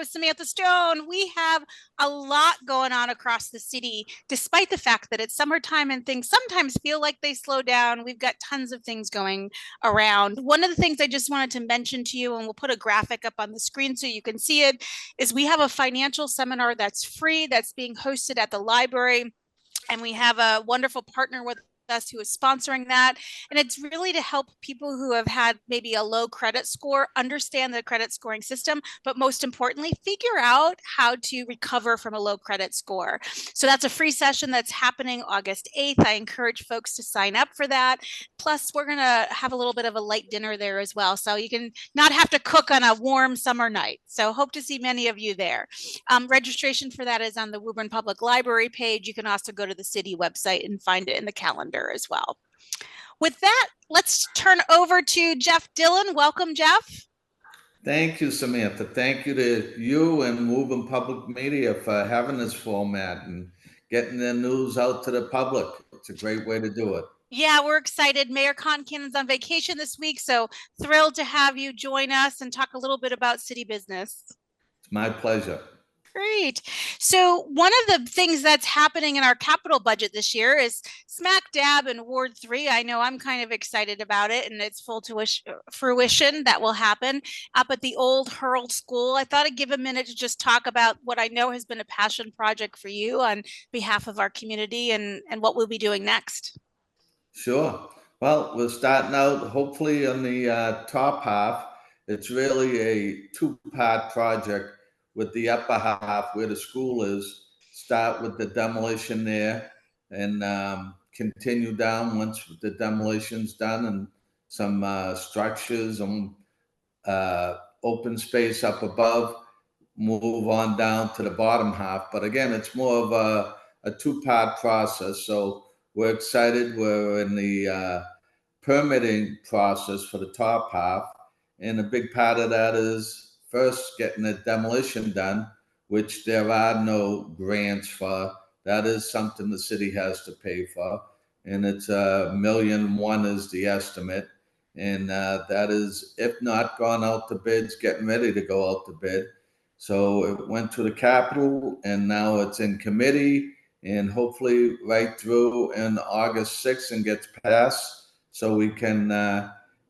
with Samantha Stone. We have a lot going on across the city, despite the fact that it's summertime and things sometimes feel like they slow down. We've got tons of things going around. One of the things I just wanted to mention to you, and we'll put a graphic up on the screen so you can see it, is we have a financial seminar that's free that's being hosted at the library. And we have a wonderful partner with us who is sponsoring that. And it's really to help people who have had maybe a low credit score understand the credit scoring system, but most importantly, figure out how to recover from a low credit score. So that's a free session that's happening August 8th. I encourage folks to sign up for that. Plus, we're going to have a little bit of a light dinner there as well. So you can not have to cook on a warm summer night. So hope to see many of you there. Registration for that is on the Woburn Public Library page. You can also go to the city website and find it in the calendar as well. With that, let's turn over to Jeff Dillon. Welcome, Jeff. Thank you, Samantha. Thank you to you and Woburn Public Media for having this format and getting the news out to the public. It's a great way to do it. Yeah, we're excited. Mayor Concannon's on vacation this week, so thrilled to have you join us and talk a little bit about city business. It's my pleasure. Great. So one of the things that's happening in our capital budget this year is smack dab in Ward 3. I know I'm kind of excited about it, and it's full to fruition. That will happen up at the old Hurl School. I thought I'd give a minute to just talk about what I know has been a passion project for you on behalf of our community and what we'll be doing next. Sure. Well, we're starting out hopefully on the top half. It's really a two-part project. With the upper half where the school is, start with the demolition there and continue down once the demolition's done, and some structures and open space up above, move on down to the bottom half. But again, it's more of a two-part process. So we're excited. We're in the permitting process for the top half. And a big part of that is first getting the demolition done, which there are no grants for. That is something the city has to pay for. And it's $1.1 million is the estimate. And that is, if not gone out to bids, getting ready to go out to bid. So it went to the Capitol, and now it's in committee, and hopefully right through in August 6th and gets passed so we can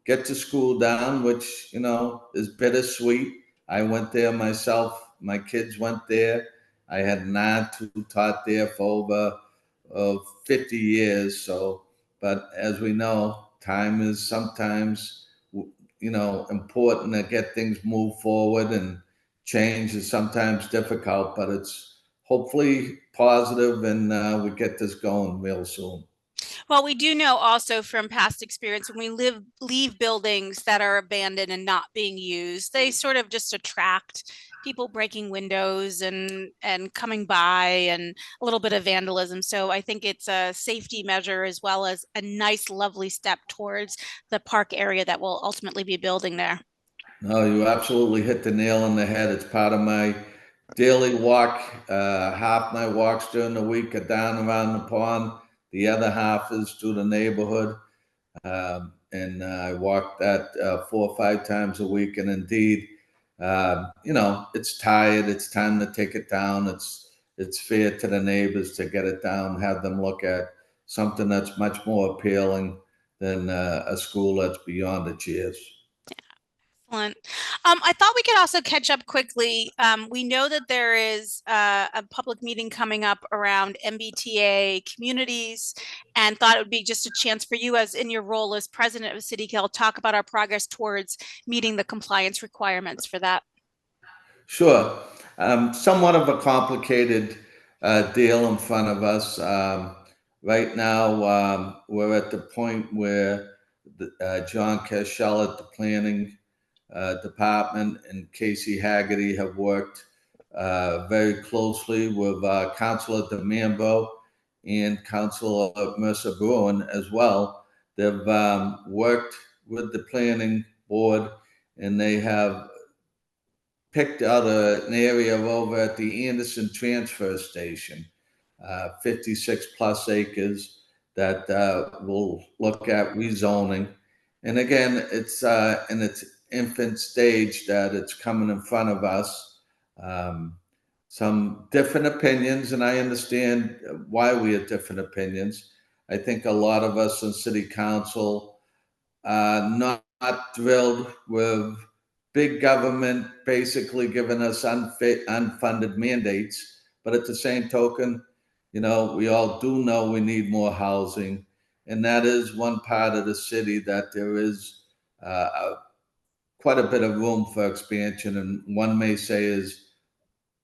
get the school down, which, you know, is bittersweet. I went there myself. My kids went there. I had an aunt who taught there for over 50 years. So, but as we know, time is sometimes, you know, important to get things moved forward, and change is sometimes difficult, but it's hopefully positive, and we get this going real soon. Well, we do know also from past experience, when we leave buildings that are abandoned and not being used, they sort of just attract people breaking windows and coming by, and a little bit of vandalism. So I think it's a safety measure as well as a nice, lovely step towards the park area that we'll ultimately be building there. No, you absolutely hit the nail on the head. It's part of my daily walk. Half my walks during the week are down around the pond. The other half is through the neighborhood. And I walk that 4 or 5 times a week. And indeed, you know, it's tired. It's time to take it down. It's fair to the neighbors to get it down, have them look at something that's much more appealing than a school that's beyond the chairs. Excellent. I thought we could also catch up quickly. We know that there is a public meeting coming up around MBTA communities, and thought it would be just a chance for you, as in your role as president of City Council, talk about our progress towards meeting the compliance requirements for that. Sure. Somewhat of a complicated deal in front of us. Right now, we're at the point where John Cashel at the planning department and Casey Haggerty have worked very closely with Councilor DeMambro and Councilor Mercer Bruin as well. They've worked with the planning board, and they have picked out an area over at the Anderson transfer station, 56 plus acres that will look at rezoning. And again, it's in its infant stage that it's coming in front of us. Um, some different opinions, and I understand why we have different opinions. I think a lot of us in city council are not thrilled with big government basically giving us unfunded mandates. But at the same token, we all do know we need more housing, and that is one part of the city that there is quite a bit of room for expansion, and one may say is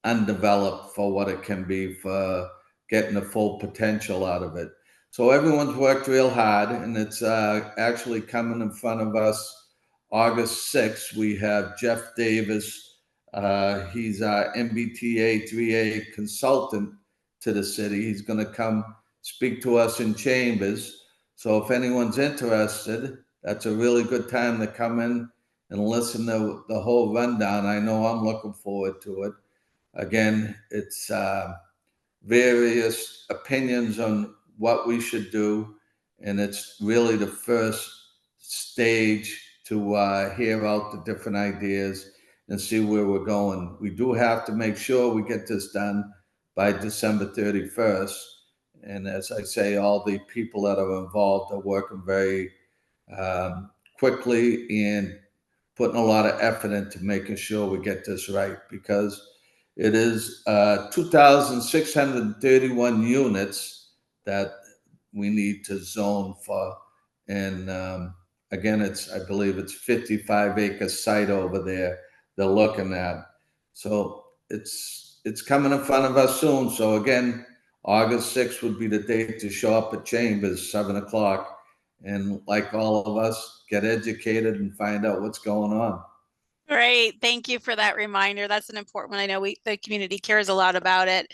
undeveloped for what it can be for getting the full potential out of it. So everyone's worked real hard, and it's actually coming in front of us August 6th. We have Jeff Davis. He's our MBTA 3A consultant to the city. He's going to come speak to us in chambers. So if anyone's interested, that's a really good time to come in and listen to the whole rundown. I know I'm looking forward to it. Again, it's various opinions on what we should do, and it's really the first stage to hear out the different ideas and see where we're going. We do have to make sure we get this done by December 31st. And as I say, all the people that are involved are working very quickly and putting a lot of effort into making sure we get this right, because it is 2,631 units that we need to zone for. And again, I believe it's 55-acre site over there they're looking at. So it's coming in front of us soon. So again, August 6th would be the date to show up at Chambers, 7 o'clock. And like all of us, get educated and find out what's going on. Great. Thank you for that reminder. That's an important one. I know the community cares a lot about it.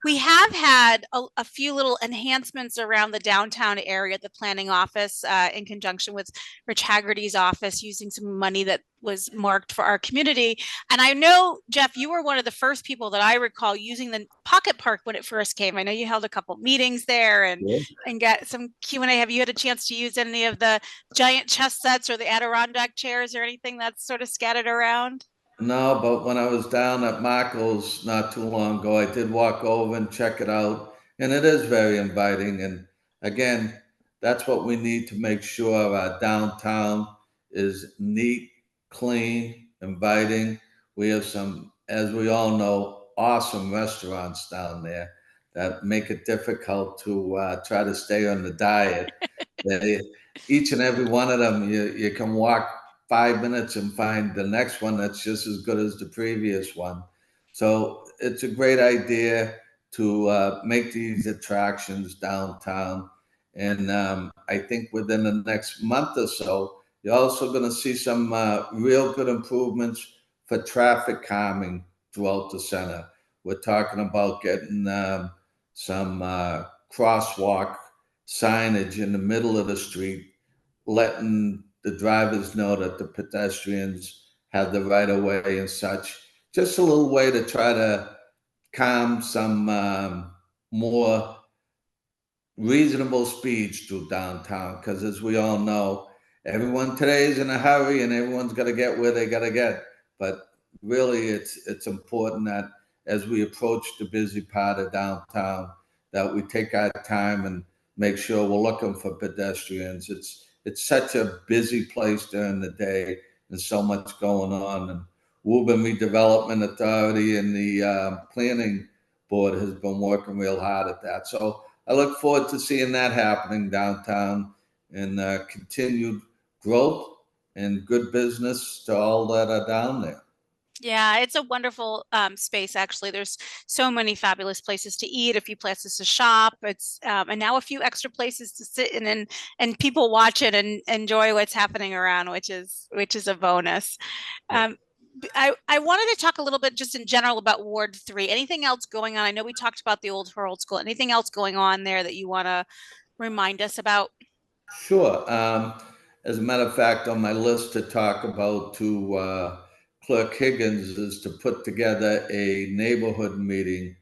We have had a few little enhancements around the downtown area, the planning office, in conjunction with Rich Haggerty's office, using some money that was marked for our community. And I know, Jeff, you were one of the first people that I recall using the Pocket Park when it first came. I know you held a couple meetings there and got some Q&A. Have you had a chance to use any of the giant chess sets or the Adirondack chairs or anything that's sort of scattered around? No, but when I was down at Marco's not too long ago, I did walk over and check it out, and it is very inviting. And again, that's what we need to make sure our downtown is neat, clean, inviting. We have some, as we all know, awesome restaurants down there that make it difficult to try to stay on the diet. They, each and every one of them, you can walk 5 minutes and find the next one that's just as good as the previous one. So it's a great idea to make these attractions downtown. And I think within the next month or so, you're also going to see some real good improvements for traffic calming throughout the center. We're talking about getting some crosswalk signage in the middle of the street, letting the drivers know that the pedestrians have the right of way and such. Just a little way to try to calm some more reasonable speeds through downtown. Because as we all know, everyone today is in a hurry and everyone's got to get where they got to get. But really, it's important that as we approach the busy part of downtown, that we take our time and make sure we're looking for pedestrians. It's such a busy place during the day and so much going on. And Woburn Redevelopment Authority and the planning board has been working real hard at that. So I look forward to seeing that happening downtown, and continued growth and good business to all that are down there. Yeah, it's a wonderful space. Actually, there's so many fabulous places to eat, a few places to shop. It's and now a few extra places to sit in and people watch it and enjoy what's happening around, which is a bonus. Um, I wanted to talk a little bit just in general about Ward 3. Anything else going on? I know we talked about the old Herald School. Anything else going on there that you want to remind us about? Sure. As a matter of fact, on my list to talk about to Clerk Higgins is to put together a neighborhood meeting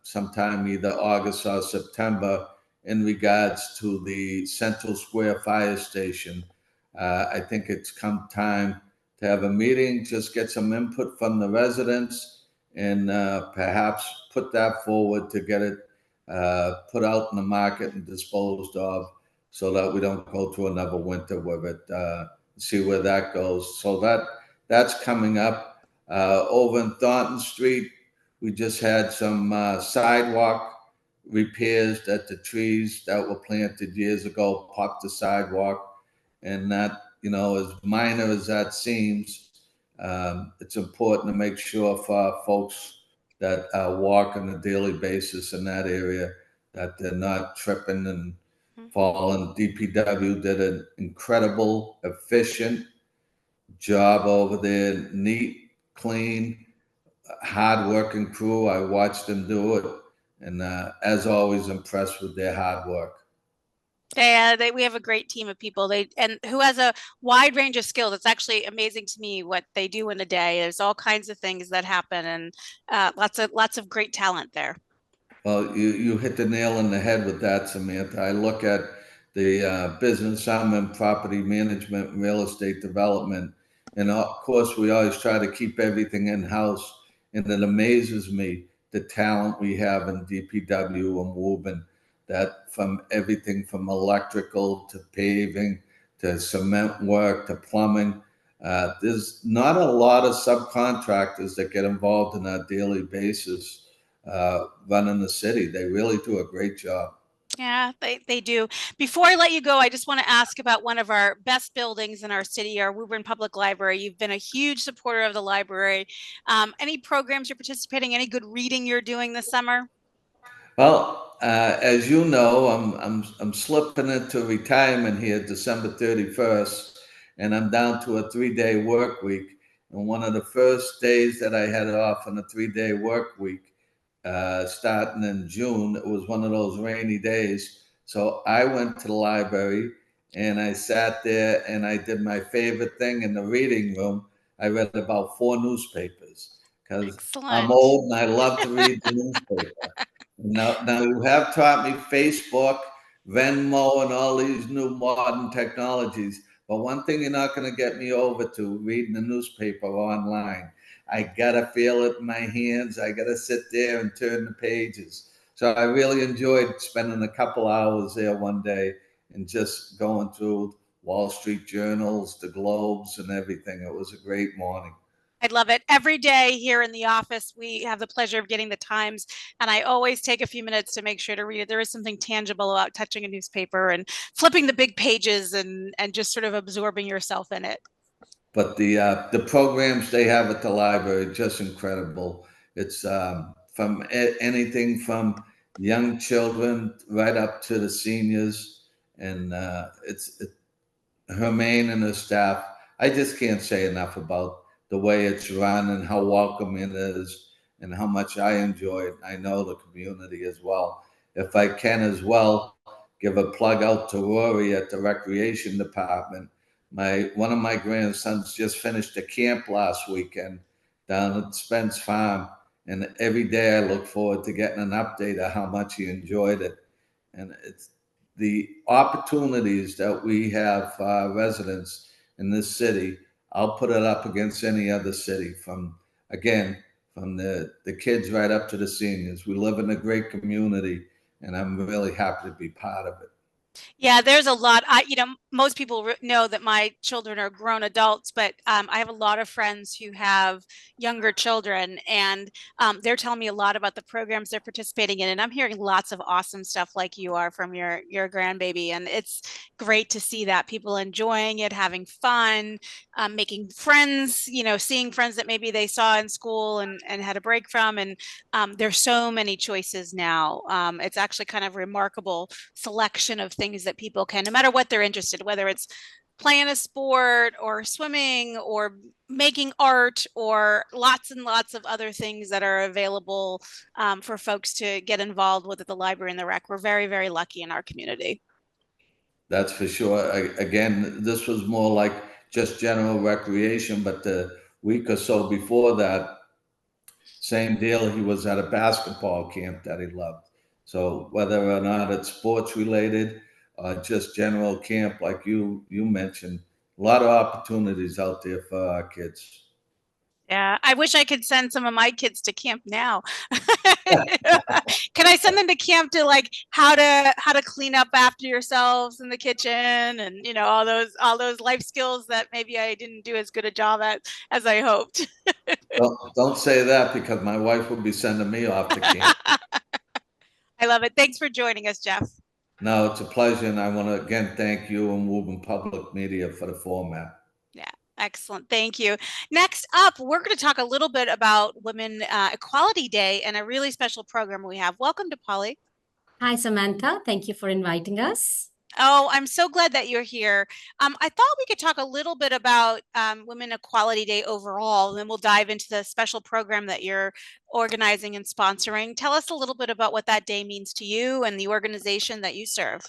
sometime either August or September in regards to the Central Square Fire Station. I think it's come time to have a meeting, just get some input from the residents, and perhaps put that forward to get it put out in the market and disposed of, so that we don't go through another winter with it. See where that goes. So that's coming up. Over in Thornton Street, we just had some sidewalk repairs that the trees that were planted years ago popped the sidewalk, and that, as minor as that seems, it's important to make sure for folks that walk on a daily basis in that area that they're not tripping and falling. DPW did an incredible, efficient job over there, neat, clean, hard-working crew. I watched them do it, and as always, impressed with their hard work. We have a great team of people. And who has a wide range of skills. It's actually amazing to me what they do in a day. There's all kinds of things that happen, and lots of great talent there. Well, you hit the nail on the head with that, Samantha. I look at the business I'm in, property management and real estate development, and of course, we always try to keep everything in house. And it amazes me the talent we have in DPW and Woburn. That from everything from electrical to paving to cement work to plumbing. There's not a lot of subcontractors that get involved on a daily basis running the city. They really do a great job. Yeah, they do. Before I let you go, I just want to ask about one of our best buildings in our city, our Woburn Public Library. You've been a huge supporter of the library. Any programs you're participating? Any good reading you're doing this summer? Well, as you know, I'm slipping into retirement here, December 31st, and I'm down to a 3-day work week. And one of the first days that I had off on a 3-day work week, starting in June, it was one of those rainy days. So I went to the library and I sat there and I did my favorite thing in the reading room. I read about 4 newspapers because I'm Excellent. old and I love to read the newspaper. Now you have taught me Facebook, Venmo, and all these new modern technologies. But one thing you're not going to get me over to reading the newspaper online. I gotta feel it in my hands. I gotta sit there and turn the pages. So I really enjoyed spending a couple hours there one day and just going through Wall Street journals, the Globes, and everything. It was a great morning. I love it. Every day here in the office, we have the pleasure of getting the Times, and I always take a few minutes to make sure to read it. There is something tangible about touching a newspaper and flipping the big pages and just sort of absorbing yourself in it. But the programs they have at the library are just incredible. It's from anything from young children right up to the seniors, and Hermaine and her staff. I just can't say enough about the way it's run and how welcoming it is and how much I enjoy it. I know the community as well. If I can as well, give a plug out to Rory at the recreation department. One of my grandsons just finished a camp last weekend down at Spence Farm, and every day I look forward to getting an update of how much he enjoyed it. And it's the opportunities that we have residents in this city. I'll put it up against any other city, from the kids right up to the seniors. We live in a great community, and I'm really happy to be part of it. Yeah, there's a lot. Most people know that my children are grown adults, but I have a lot of friends who have younger children, and they're telling me a lot about the programs they're participating in. And I'm hearing lots of awesome stuff like you are from your grandbaby, and it's great to see that people enjoying it, having fun, making friends. Seeing friends that maybe they saw in school and had a break from. And there's so many choices now. It's actually kind of remarkable selection of things that people can, no matter what they're interested, whether it's playing a sport or swimming or making art or lots and lots of other things that are available for folks to get involved with at the library and the rec. We're very, very lucky in our community. That's for sure. Again, this was more like just general recreation, but the week or so before that, same deal. He was at a basketball camp that he loved. So whether or not it's sports related, just general camp, like you mentioned, a lot of opportunities out there for our kids. Yeah, I wish I could send some of my kids to camp now. Can I send them to camp to like how to clean up after yourselves in the kitchen and all those life skills that maybe I didn't do as good a job at as I hoped. Don't say that because my wife will be sending me off to camp. I love it. Thanks for joining us, Jeff. No, it's a pleasure, and I want to again thank you and Woburn Public Media for the format. Yeah, excellent. Thank you. Next up, we're going to talk a little bit about Women Equality Day and a really special program we have. Welcome to Polly. Hi, Samantha. Thank you for inviting us. Oh, I'm so glad that you're here. I thought we could talk a little bit about Women Equality Day overall, and then we'll dive into the special program that you're organizing and sponsoring. Tell us a little bit about what that day means to you and the organization that you serve.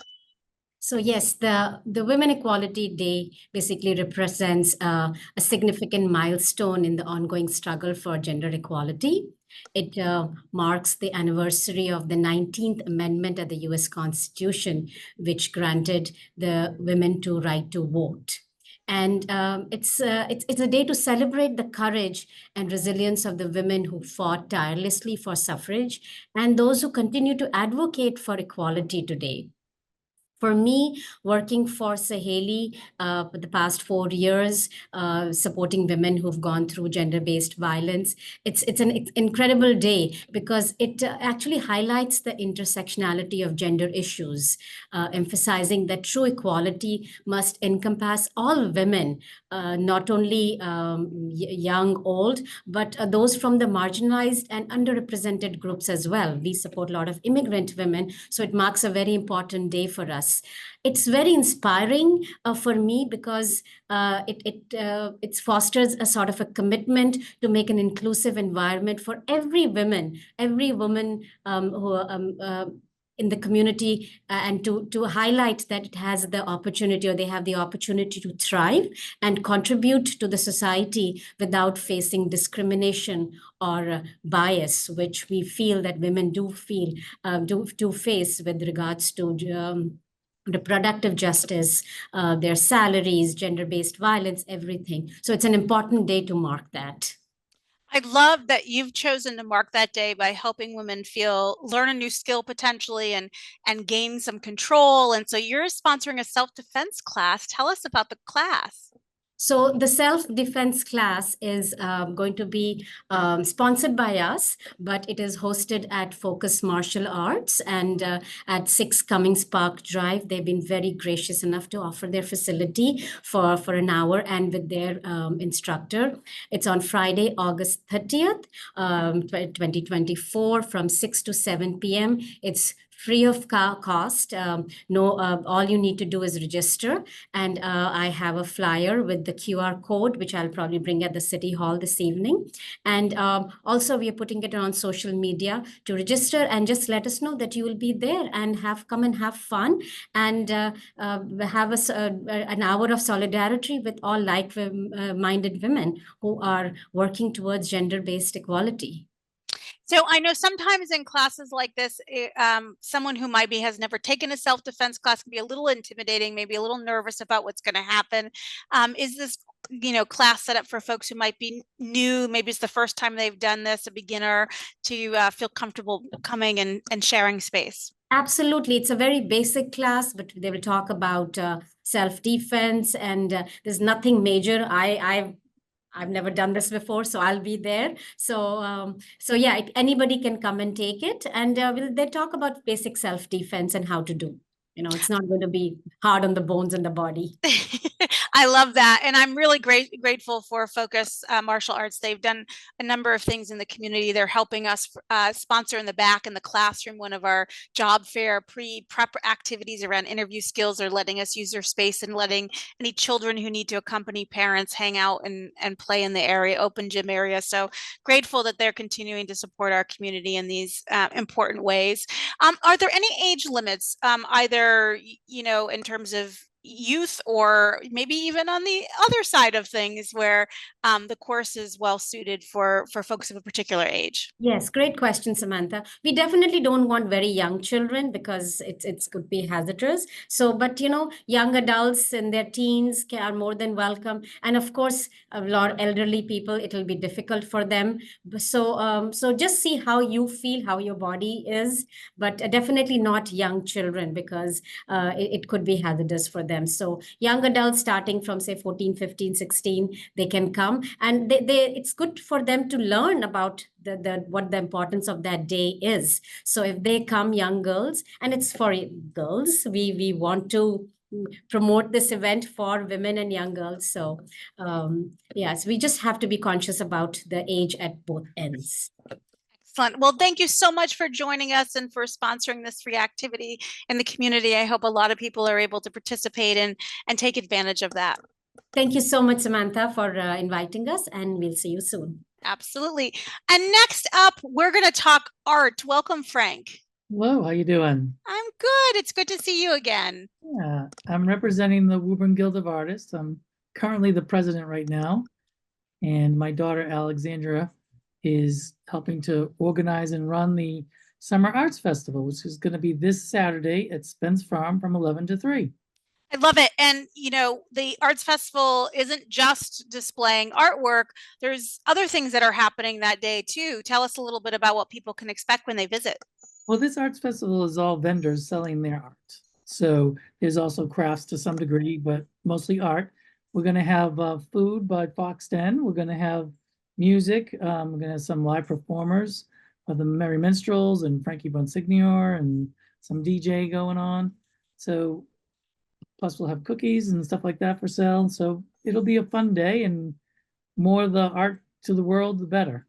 So yes, the Women Equality Day basically represents a significant milestone in the ongoing struggle for gender equality. It marks the anniversary of the 19th Amendment of the U.S. Constitution, which granted the women to right to vote. And it's a day to celebrate the courage and resilience of the women who fought tirelessly for suffrage and those who continue to advocate for equality today. For me, working for Saheli for the past 4 years, supporting women who've gone through gender-based violence, it's an incredible day because it actually highlights the intersectionality of gender issues, emphasizing that true equality must encompass all women, not only young, old, but those from the marginalized and underrepresented groups as well. We support a lot of immigrant women, so it marks a very important day for us. It's very inspiring for me because it fosters a sort of a commitment to make an inclusive environment for every woman who in the community and to highlight that it has the opportunity or they have the opportunity to thrive and contribute to the society without facing discrimination or bias, which we feel that women do face with regards to reproductive justice, their salaries, gender-based violence, everything. So it's an important day to mark that. I love that you've chosen to mark that day by helping women learn a new skill potentially and gain some control. And so you're sponsoring a self-defense class. Tell us about the class. So the self-defense class is going to be sponsored by us, but it is hosted at Focus Martial Arts and at 6 Cummings Park Drive. They've been very gracious enough to offer their facility for an hour and with their instructor. It's on Friday, August 30th, 2024 from 6 to 7 p.m. It's free of cost. All you need to do is register. And I have a flyer with the QR code, which I'll probably bring at the City Hall this evening. And also we are putting it on social media to register and just let us know that you will be there and come and have fun and have an hour of solidarity with all like-minded women who are working towards gender-based equality. So I know sometimes in classes like this, someone who has never taken a self-defense class can be a little intimidating, maybe a little nervous about what's going to happen. Is this, class set up for folks who might be new? Maybe it's the first time they've done this, a beginner, to feel comfortable coming and sharing space? Absolutely. It's a very basic class, but they will talk about self-defense and there's nothing major. I've never done this before, so I'll be there. So yeah, anybody can come and take it, and they talk about basic self-defense and how to do. It's not going to be hard on the bones and the body. I love that. And I'm really grateful for Focus Martial Arts. They've done a number of things in the community. They're helping us sponsor in the back in the classroom one of our job fair pre-prep activities around interview skills. They're letting us use their space and letting any children who need to accompany parents hang out and play in the area, open gym area. So grateful that they're continuing to support our community in these important ways. Are there any age limits, either, in terms of youth, or maybe even on the other side of things where the course is well suited for folks of a particular age? Yes, great question, Samantha. We definitely don't want very young children because it's could be hazardous. So, but young adults in their teens are more than welcome, and of course, a lot elderly people, it will be difficult for them. So just see how you feel, how your body is, but definitely not young children because it could be hazardous for them. So, young adults starting from say 14, 15, 16, they can come, and it's good for them to learn about the what the importance of that day is. So if they come, young girls, and it's for girls, we want to promote this event for women and young girls. So yes, we just have to be conscious about the age at both ends. Excellent. Well, thank you so much for joining us and for sponsoring this free activity in the community. I hope a lot of people are able to participate and take advantage of that. Thank you so much, Samantha, for inviting us, and we'll see you soon. Absolutely. And next up, we're going to talk art. Welcome, Frank. Hello, how you doing? I'm good. It's good to see you again. Yeah, I'm representing the Woburn Guild of Artists. I'm currently the president right now, and my daughter Alexandra is helping to organize and run the Summer Arts Festival, which is going to be this Saturday at Spence Farm from 11 to 3. I love it. And, the Arts Festival isn't just displaying artwork. There's other things that are happening that day too. Tell us a little bit about what people can expect when they visit. Well, this arts festival is all vendors selling their art. So there's also crafts to some degree, but mostly art. We're going to have food by Fox Den. We're going to have music. We're going to have some live performers of the Merry Minstrels and Frankie Bonsignor and some DJ going on. So plus we'll have cookies and stuff like that for sale. So it'll be a fun day, and more of the art to the world, the better.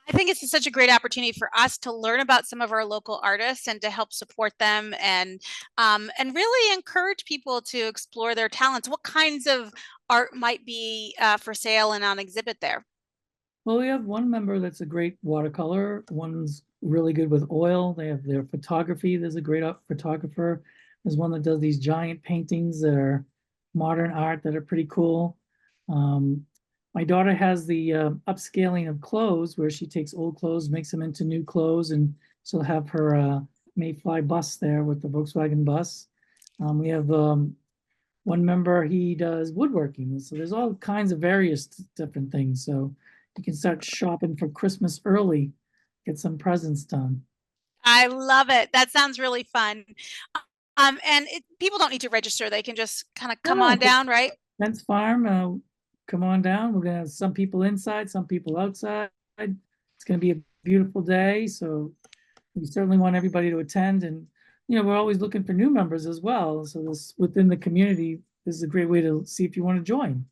I think it's such a great opportunity for us to learn about some of our local artists and to help support them and really encourage people to explore their talents. What kinds of art might be for sale and on exhibit there? Well, we have one member that's a great watercolor. One's really good with oil. They have their photography. There's a great photographer. There's one that does these giant paintings that are modern art that are pretty cool. My daughter has the upscaling of clothes, where she takes old clothes, makes them into new clothes, and she'll have her Mayfly bus there with the Volkswagen bus. We have one member, he does woodworking. So there's all kinds of various different things. So you can start shopping for Christmas early, get some presents done. I love it. That sounds really fun. And people don't need to register. They can just kind of come on down, right? Spence Farm, come on down. We're gonna have some people inside, some people outside. It's gonna be a beautiful day, so we certainly want everybody to attend. And we're always looking for new members as well. So this within the community, this is a great way to see if you want to join.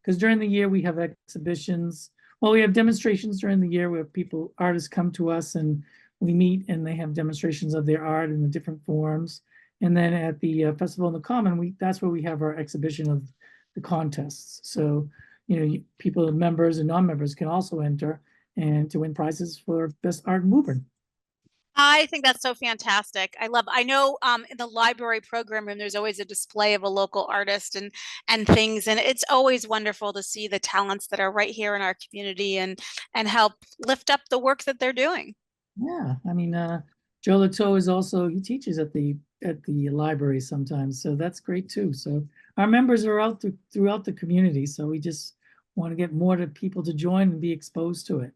Because during the year we have exhibitions. Well, we have demonstrations during the year where artists come to us and we meet and they have demonstrations of their art in the different forms. And then at the Festival in the Common, that's where we have our exhibition of the contests. So, people, members and non-members can also enter and to win prizes for best art in Woburn. I think that's so fantastic. I know in the library program room, there's always a display of a local artist and things. And it's always wonderful to see the talents that are right here in our community and help lift up the work that they're doing. Yeah, I mean, Joe Lato is also, he teaches at the library sometimes. So that's great too. So our members are out throughout the community. So we just want to get more people to join and be exposed to it.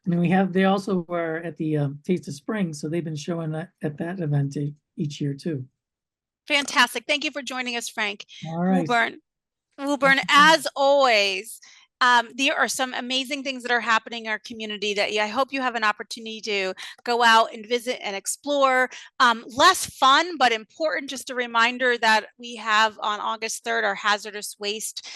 I mean, they also were at the Taste of Spring, so they've been showing that at that event each year too. Fantastic. Thank you for joining us, Frank. All right. Woburn, as always, there are some amazing things that are happening in our community that I hope you have an opportunity to go out and visit and explore. Less fun, but important. Just a reminder that we have on August 3rd, our hazardous waste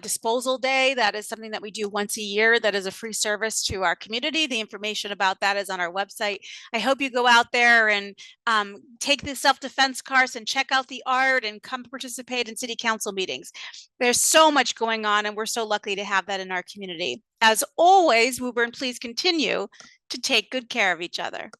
disposal day. That is something that we do once a year. That is a free service to our community. The information about that is on our website. I hope you go out there and take the self-defense course and check out the art and come participate in city council meetings. There's so much going on, and we're so lucky to have that in our community. As always, Woburn, please continue to take good care of each other.